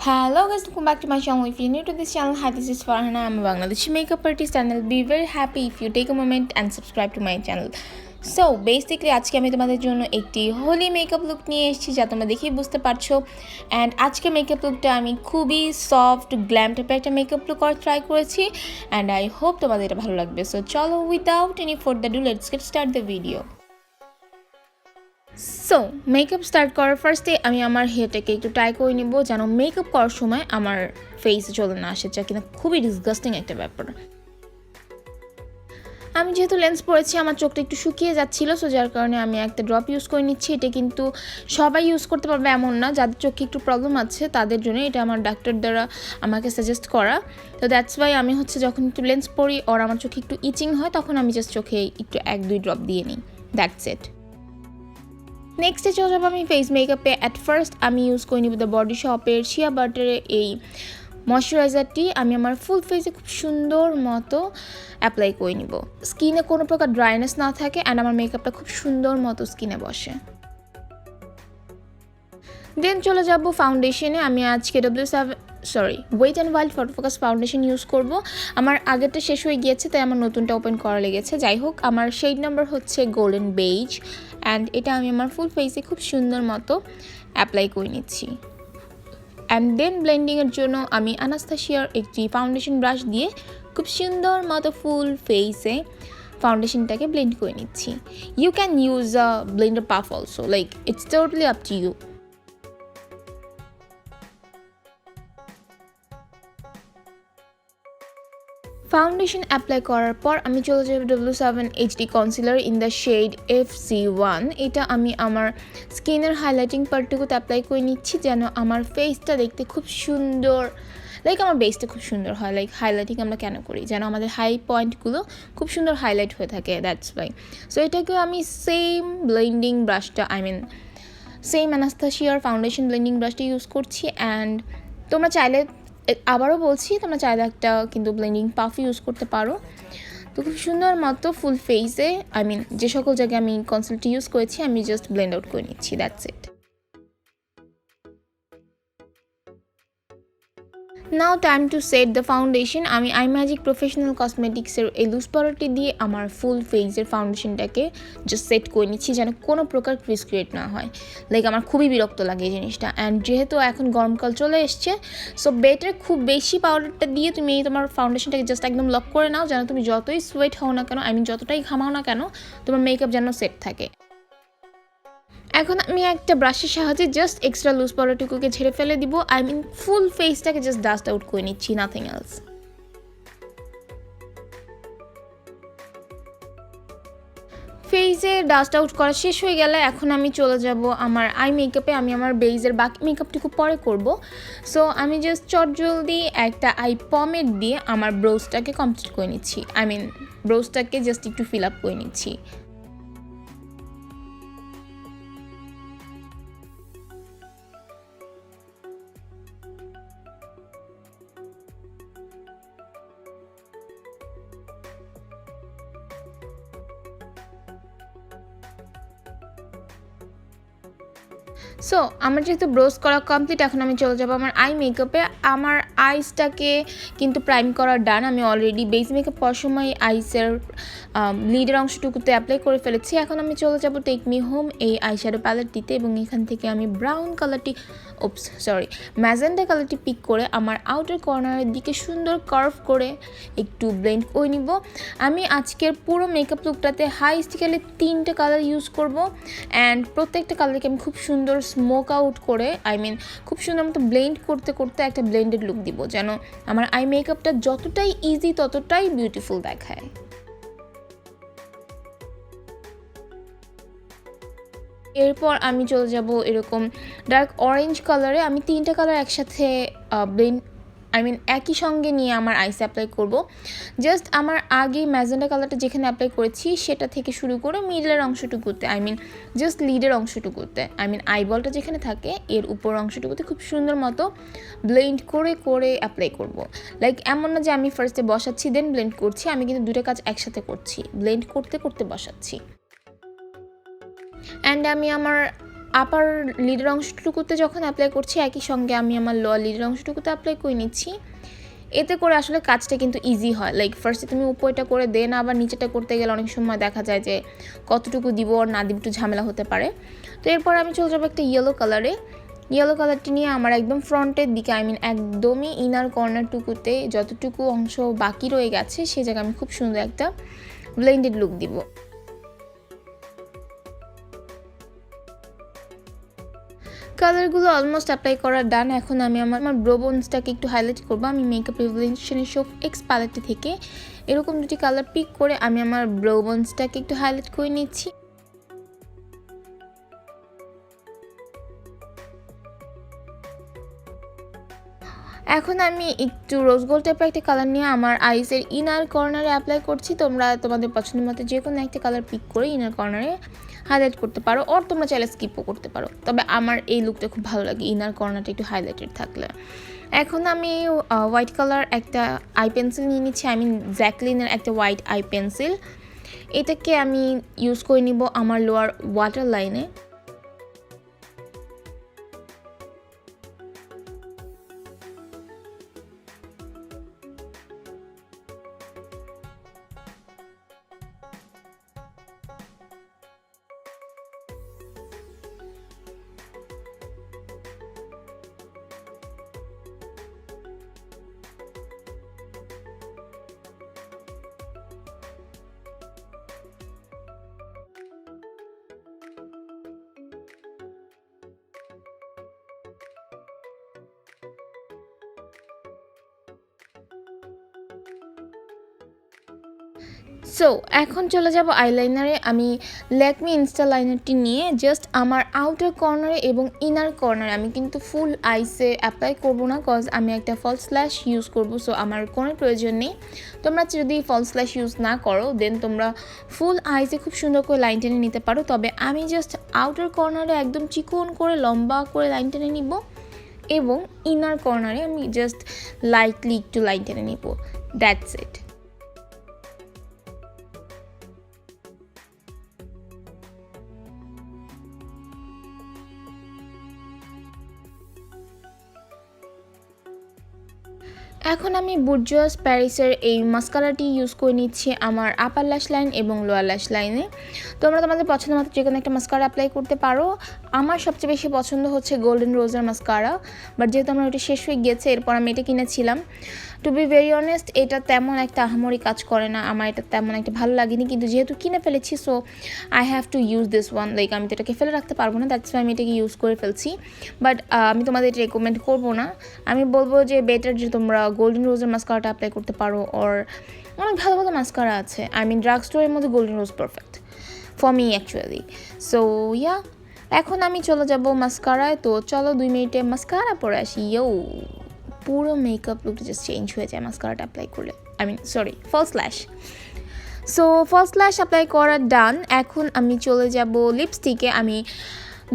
Hello guys, welcome back to my channel. If you're new to this channel, hi, this is Farhana. I'm a Bangladeshi makeup artist and I'll be very happy if you take a moment and subscribe to my channel. So basically আজকে আমি তোমাদের জন্য একটি Holi makeup look নিয়ে এসেছি যা তোমরা দেখেই বুঝতে পারছো। অ্যান্ড আজকে মেকআপ লুকটা আমি খুবই সফট গ্ল্যাম টাইপের একটা মেকআপ লুক করার ট্রাই করেছি অ্যান্ড আই হোপ তোমাদের এটা ভালো লাগবে। সো চলো without any further do let's get start the video. So makeup start করার ফার্স্টে আমি আমার হেয়ারটাকে একটু টাই করে নিব যেন মেকআপ করার সময় আমার ফেসে চলে না আসে, যা কিনা খুবই ডিসগাস্টিং একটা ব্যাপার। আমি যেহেতু লেন্স পরেছি আমার চোখটা একটু শুকিয়ে যাচ্ছিলো, সো যার কারণে আমি একটা ড্রপ ইউজ করে নিচ্ছি। এটা কিন্তু সবাই ইউজ করতে পারবে এমন না, যাদের চোখে একটু প্রবলেম আছে তাদের জন্য। এটা আমার ডাক্তার দ্বারা আমাকে সাজেস্ট করা, তো দ্যাটস ওয়াই আমি যখন একটু লেন্স পরি আর আমার চোখে একটু ইচিং হয় তখন আমি জাস্ট চোখে একটু 1-2 ড্রপ দিয়ে নিই, দ্যাটস ইট। নেক্সটে চলে যাবো আমি ফেস মেকআপে। অ্যাট ফার্স্ট আমি ইউজ করে নিব দ্য বডি শপের শিয়া বাটারের এই ময়শ্চারাইজারটি। আমি আমার ফুল ফেসে খুব সুন্দর মতো অ্যাপ্লাই করে নিব, স্কিনে কোনো প্রকার ড্রাইনেস না থাকে অ্যান্ড আমার মেকআপটা খুব সুন্দর মতো স্কিনে বসে। দেন চলে যাব ফাউন্ডেশনে। আমি আজকে wet and wild photo focus foundation use করব। আমার আগেরটা শেষ হয়ে গিয়েছে তাই আমার নতুনটা ওপেন করা লেগেছে। যাই হোক, আমার শেড নাম্বার হচ্ছে গোল্ডেন বেজ অ্যান্ড এটা আমি আমার ফুল ফেসে খুব সুন্দর মতো অ্যাপ্লাই করে নিচ্ছি। অ্যান্ড দেন ব্লেন্ডিংয়ের জন্য আমি আনাস্তাসিয়ার একটি ফাউন্ডেশন ব্রাশ দিয়ে খুব সুন্দর মতো ফুল ফেসে ফাউন্ডেশনটাকে ব্লেন্ড করে নিচ্ছি। You can use a blender puff also, like it's totally up to you. Foundation apply করার পর আমি চলে যাব GRWM HD concealer in the shade FC1। এটা আমি আমার স্কিনের হাইলাইটিং পার্টটুকুতে অ্যাপ্লাই করে নিচ্ছি যেন আমার ফেসটা দেখতে খুব সুন্দর, লাইক আমার বেসটা খুব সুন্দর হয়। লাইক হাইলাইটিং আমরা কেন করি, যেন আমাদের হাই পয়েন্টগুলো খুব সুন্দর হাইলাইট হয়ে থাকে, দ্যাটস ওয়াই। সো এটাকে আমি সেম ব্লেন্ডিং ব্রাশটা সেম অ্যানাস্তাসিয়ার ফাউন্ডেশন ব্লেন্ডিং ব্রাশটা ইউজ করছি। অ্যান্ড তোমরা চাইলে, আবারও বলছি, তোমরা চাইলে একটা কিন্তু ব্লেন্ডিং পাফ ইউজ করতে পারো। তো খুব সুন্দর মতো ফুল ফেসে যে সকল জায়গায় আমি কনসিলারটি ইউজ করেছি আমি জাস্ট ব্লেন্ড আউট করে নিচ্ছি, that's it. Now time to set the foundation. আমি ম্যাজিক প্রফেশনাল কসমেটিক্সের এই লুজ পাউডারটি দিয়ে আমার ফুল ফেসের ফাউন্ডেশনটাকে জাস্ট সেট করে নিচ্ছি যেন কোনো প্রকার ক্রিজ ক্রিয়েট না হয়। লাইক আমার খুবই বিরক্ত লাগে এই জিনিসটা। অ্যান্ড যেহেতু এখন গরমকাল চলে এসছে, সো বেটার খুব বেশি পাউডারটা দিয়ে তুমি তোমার ফাউন্ডেশনটাকে জাস্ট একদম লক করে নাও যেন তুমি যতই সোয়েট হও না কেন, যতটাই ঘামাও না কেন, তোমার মেকআপ যেন সেট থাকে। এখন আমি একটা ব্রাশের সাহায্যে জাস্ট এক্সট্রা লুজ পাউডারটুকুকে ঝেড়ে ফেলে দিব। ফুল ফেসটাকে জাস্ট ডাস্ট আউট করে নিচ্ছি, নাথিং এলস। ফেসে ডাস্ট আউট করা শেষ হয়ে গেলে এখন আমি চলে যাব আমার আই মেকআপে। আমি আমার বেজের বাকি মেকআপটুকু পরে করব। সো আমি জাস্ট চটজলদি একটা আই পমেড দিয়ে আমার ব্রোজটাকে কমপ্লিট করে নিচ্ছি। ব্রোজটাকে জাস্ট একটু ফিল আপ করে নিচ্ছি। সো আমার যেহেতু ব্রোজ করা কমপ্লিট, এখন আমি চলে যাবো আমার আই মেকআপে। আমার আইসটাকে কিন্তু প্রাইম করা ডান। আমি অলরেডি বেস মেকআপ করার সময় আইসের লিডের অংশটুকুতে অ্যাপ্লাই করে ফেলেছি। এখন আমি চলে যাব টেক মি হোম এই আইশ্যাডো প্যালেটটিতে এবং এখান থেকে আমি ম্যাজেন্টা কালারটি পিক করে আমার আউটার কর্নারের দিকে সুন্দর কার্ভ করে একটু ব্লেন্ড করে নিব। আমি আজকের পুরো মেকআপ লুকটাতে হাই স্কেলে 3টে কালার ইউজ করব অ্যান্ড প্রত্যেকটা কালারকে আমি খুব সুন্দর স্মোক আউট করে খুব সুন্দর মতো ব্লেন্ড করতে করতে একটা ব্লেন্ডেড লুক দিব যেন আমার আই মেকআপটা যতটাই ইজি ততটাই বিউটিফুল দেখায়। এরপর আমি চলে যাব এরকম ডার্ক অরেঞ্জ কালারে। আমি 3টে কালার একসাথে একই সঙ্গে নিয়ে আমার আইসে অ্যাপ্লাই করব। জাস্ট আমার আগে ম্যাজেন্টা কালারটা যেখানে অ্যাপ্লাই করেছি সেটা থেকে শুরু করে মিডলের অংশটুকুতে জাস্ট লিডের অংশটুকুতে আইবলটা যেখানে থাকে এর উপর অংশটুকুতে খুব সুন্দর মতো ব্লেন্ড করে করে অ্যাপ্লাই করব। লাইক এমন না যে আমি ফার্স্টে বসাচ্ছি দেন ব্লেন্ড করছি, আমি কিন্তু দুটো কাজ একসাথে করছি, ব্লেন্ড করতে করতে বসাচ্ছি। অ্যান্ড আমি আমার আপার লিডের অংশটুকুতে যখন অ্যাপ্লাই করছি একই সঙ্গে আমি আমার লোয়ার লিডের অংশটুকুতে অ্যাপ্লাই করে নিচ্ছি। এতে করে আসলে কাজটা কিন্তু ইজি হয়। লাইক ফার্স্টে তুমি উপরটা করে দেন আবার নিচেটা করতে গেলে অনেক সময় দেখা যায় যে কতটুকু দিব আর না দিব একটু ঝামেলা হতে পারে। তো এরপর আমি চলে যাবো একটা ইয়েলো কালারে। ইয়েলো কালারটি নিয়ে আমার একদম ফ্রন্টের দিকে একদমই ইনার কর্নারটুকুতে যতটুকু অংশ বাকি রয়ে গেছে সেই জায়গায় আমি খুব সুন্দর একটা ব্লেন্ডেড লুক দিব। কালারগুলো অলমোস্ট অ্যাপ্লাই করা ডান। এখন আমি আমার ব্রো বোনসটাকে একটু হাইলাইট করবো। আমি মেকআপ রিভলিউশনের শো এক্স প্যালেটটি থেকে এরকম দুটি কালার পিক করে আমি আমার ব্রো বোনসটাকে একটু হাইলাইট করে নিচ্ছি। এখন আমি একটু রোজ গোল্ড টাইপের একটা কালার নিয়ে আমার আইসের ইনার কর্নারে অ্যাপ্লাই করছি। তোমরা তোমাদের পছন্দের মতো যে কোনো একটা কালার পিক করে ইনার কর্নারে হাইলাইট করতে পারো, আর তোমরা চাইলে স্কিপও করতে পারো। তবে আমার এই লুকটা খুব ভালো লাগে ইনার কর্নারটা একটু হাইলাইটেড থাকলে। এখন আমি হোয়াইট কালার একটা আই পেন্সিল নিয়ে নিচ্ছি। জ্যাকলিনের একটা হোয়াইট আই পেন্সিল। এটাকে আমি ইউজ করে নিব আমার লোয়ার ওয়াটার লাইনে। সো এখন চলে যাব আইলাইনারে। আমি ল্যাকমি ইনস্টা লাইনারটি নিয়ে জাস্ট আমার আউটার কর্নারে এবং ইনার কর্নারে, আমি কিন্তু ফুল আইসে অ্যাপ্লাই করব না কজ আমি একটা ফলস ল্যাশ ইউজ করব। সো আমার কোনো প্রয়োজন নেই। তোমরা যদি ফলস ল্যাশ ইউজ না করো দেন তোমরা ফুল আইসে খুব সুন্দর করে লাইন টেনে নিতে পারো। তবে আমি জাস্ট আউটার কর্নারে একদম চিকন করে লম্বা করে লাইন টেনে নিব এবং ইনার কর্নারে আমি জাস্ট লাইটলি একটু লাইন টেনে নিব। That's it. এখন আমি বুর্জুয়াস প্যারিসের এই মাস্কারাটি ইউজ করে নিচ্ছি আমার আপার ল্যাশ লাইন এবং লোয়ার ল্যাশ লাইনে। তোমরা তোমাদের পছন্দ মতো যে কোনো একটা মাস্কারা অ্যাপ্লাই করতে পারো। আমার সবচেয়ে বেশি পছন্দ হচ্ছে গোল্ডেন রোজের মাস্কারা, বাট যেহেতু আমার ওটা শেষ হয়ে গিয়েছে এরপর আমি এটা কিনেছিলাম। টু বি ভেরি অনেস্ট এটা তেমন একটা আহামরি কাজ করে না, আমার এটা তেমন একটা ভালো লাগেনি, কিন্তু যেহেতু কিনে ফেলেছি so I have to use this one. Like আমি তো এটাকে ফেলে রাখতে পারবো না, দ্যাটস ওয়াই আমি এটাকে ইউজ করে ফেলছি। বাট আমি তোমাদের এটা রেকমেন্ড করবো না। আমি বলবো যে বেটার যে তোমরা গোল্ডেন রোজের মাস্কারাটা অ্যাপ্লাই করতে পারো। ওর অনেক ভালো ভালো মাস্কারা আছে। ড্রাগ স্টোরের মধ্যে golden rose perfect for me actually. So yeah, এখন আমি চলে যাব মাস্কারায়। তো চলো 2 মিনিটে মাস্কারা পরে আসি। পুরো মেকআপ লুকটা জাস্ট চেঞ্জ হয়ে যায় মাস্কারাটা অ্যাপ্লাই করলে। সরি, ফলস ল্যাশ। সো ফলস ল্যাশ অ্যাপ্লাই করা ডান। এখন আমি চলে যাব লিপস্টিকে। আমি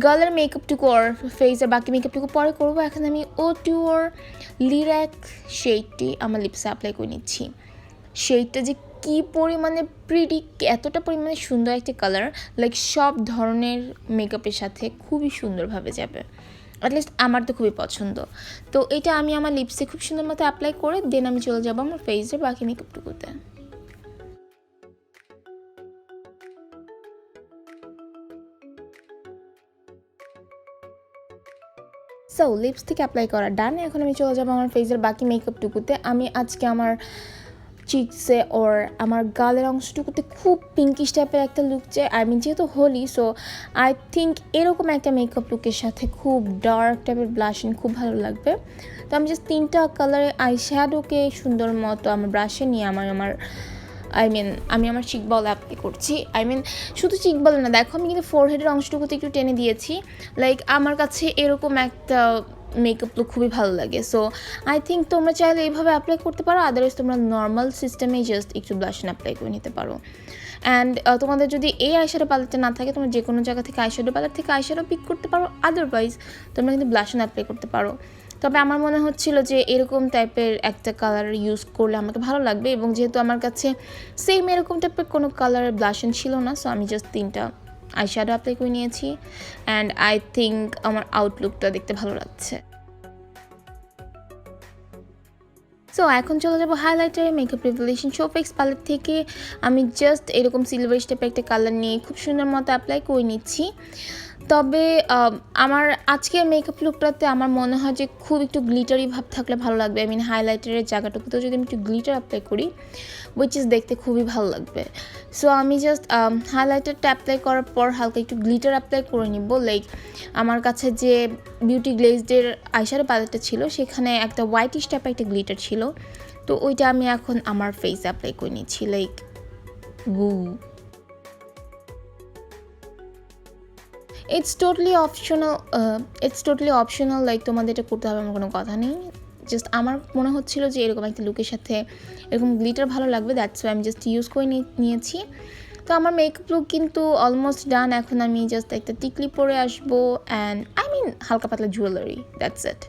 গার্লের মেকআপটুকু আর ফেসের বাকি মেকআপটুকু পরে করবো। এখন আমি O2 লিরাক শেডটি আমার লিপসে অ্যাপ্লাই করে নিচ্ছি। শেডটা যে কী পরিমাণে প্রিটি, এতটা পরিমাণে সুন্দর একটা কালার, লাইক সব ধরনের মেকআপের সাথে খুবই সুন্দরভাবে যাবে। অ্যাটলিস্ট আমার তো খুবই পছন্দ। তো এটা আমি আমার লিপসে খুব সুন্দর মতো অ্যাপ্লাই করে দেন আমি চলে যাবো আমার ফেসের বাকি মেকআপটুকুতে। সো লিপস্টিক অ্যাপ্লাই করা ডান। এখন আমি চলে যাবো আমার ফেসের বাকি মেকআপটুকুতে। আমি আজকে আমার চিকসে ওর আমার গালের অংশটুকুতে খুব পিঙ্কিশ টাইপের একটা লুক চাই। যেহেতু হোলি, সো আই থিঙ্ক এরকম একটা মেকআপ লুকের সাথে খুব ডার্ক টাইপের ব্লাশিং খুব ভালো লাগবে। তো আমি জাস্ট 3টা কালারে আই শ্যাডোকে সুন্দর মতো আমার ব্রাশে নিয়ে আমি আমার চিক বল অ্যাপ্লাই করছি। শুধু চিক বল না, দেখো আমি কিন্তু ফোরহেডের অংশটুকুতে একটু টেনে দিয়েছি। লাইক আমার কাছে এরকম একটা মেকআপ লুক খুবই ভালো লাগে। সো আই থিঙ্ক তোমরা চাইলে এইভাবে অ্যাপ্লাই করতে পারো, আদারওয়াইজ তোমরা নর্মাল সিস্টেমে জাস্ট একটু ব্লাশন অ্যাপ্লাই করে নিতে পারো। অ্যান্ড তোমাদের যদি এই আইশ্যাডো প্যালেটটা না থাকে তোমরা যে কোনো জায়গা থেকে আইশ্যাডো প্যালেট থেকে আইশ্যাডো পিক করতে পারো, আদারওয়াইজ তোমরা কিন্তু ব্লাশন অ্যাপ্লাই করতে পারো। তবে আমার মনে হচ্ছিল যে এরকম টাইপের একটা কালার ইউজ করলে আমাকে ভালো লাগবে, এবং যেহেতু আমার কাছে সেম এরকম টাইপের কোনো কালারের ব্লাশন ছিল না, সো আমি জাস্ট 3টা আইশ্যাডো অ্যাপ্লাই করে নিয়েছি অ্যান্ড আই থিঙ্ক আমার আউটলুকটা দেখতে ভালো লাগছে। সো এখন চলে যাবো হাইলাইটারে। Makeup Revolution show fix palette থেকে আমি জাস্ট এরকম সিলভার স্টেপে একটা কালার নিয়ে খুব সুন্দর মতো অ্যাপ্লাই করে নিচ্ছি। তবে আমার আজকের মেকআপ লুকটাতে আমার মনে হয় যে খুব একটু গ্লিটারি ভাব থাকলে ভালো লাগবে। আই মিন হাইলাইটারের জায়গাটুকুতেও যদি আমি একটু গ্লিটার অ্যাপ্লাই করি, উইচ ইজ দেখতে খুবই ভালো লাগবে। সো আমি জাস্ট হাইলাইটারটা অ্যাপ্লাই করার পর হালকা একটু গ্লিটার অ্যাপ্লাই করে নিব। লাইক আমার কাছে যে বিউটি গ্লেজডের আইশ্যাডো প্যালেটটা ছিল সেখানে একটা হোয়াইটিশ টাইপের একটা গ্লিটার ছিল, তো ওইটা আমি এখন আমার ফেসে অ্যাপ্লাই করে নিচ্ছি। Like it's totally optional, like তোমাদের এটা করতে হবে আমার কোনো কথা নেই। জাস্ট আমার মনে হচ্ছিল যে এরকম একটা লুকের সাথে এরকম গ্লিটার ভালো লাগবে, দ্যাটস ওয়াই আমি জাস্ট ইউজ করে নিয়েছি। তো আমার মেকআপ লুক কিন্তু অলমোস্ট ডান। এখন আমি জাস্ট একটা টিকলি পরে আসবো অ্যান্ড আই মিন হালকা পাতলা jewellery, that's it.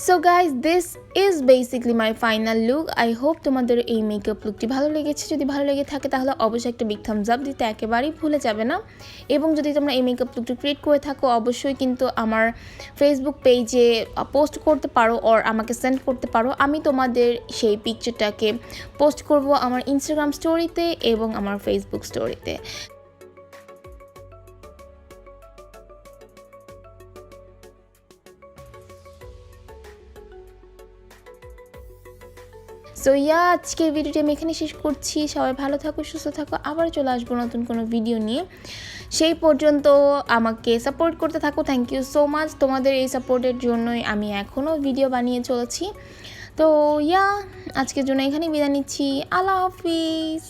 So guys, this is basically my final look. I hope তোমাদের এই মেকআপ লুকটি ভালো লেগেছে। যদি ভালো লেগে থাকে তাহলে অবশ্যই একটা বিগ থামস আপ দিতে একেবারেই ভুলে যাবে না। এবং যদি তোমরা এই মেকআপ লুকটি ক্রিয়েট করে থাকো অবশ্যই কিন্তু আমার ফেসবুক পেজে পোস্ট করতে পারো অর আমাকে সেন্ড করতে পারো। আমি তোমাদের সেই পিকচারটাকে পোস্ট করব আমার ইনস্টাগ্রাম স্টোরিতে এবং আমার ফেসবুক স্টোরিতে। সো আজকের ভিডিওটি আমি এখানে শেষ করছি। সবাই ভালো থাকো, সুস্থ থাকো, আবার চলে আসবো নতুন কোনো ভিডিও নিয়ে। সেই পর্যন্ত আমাকে সাপোর্ট করতে থাকো। Thank you so much. তোমাদের এই সাপোর্টের জন্যই আমি এখনও ভিডিও বানিয়ে চলেছি। তো আজকের জন্য এখানেই বিদায় নিচ্ছি। আল্লাহ হাফিজ।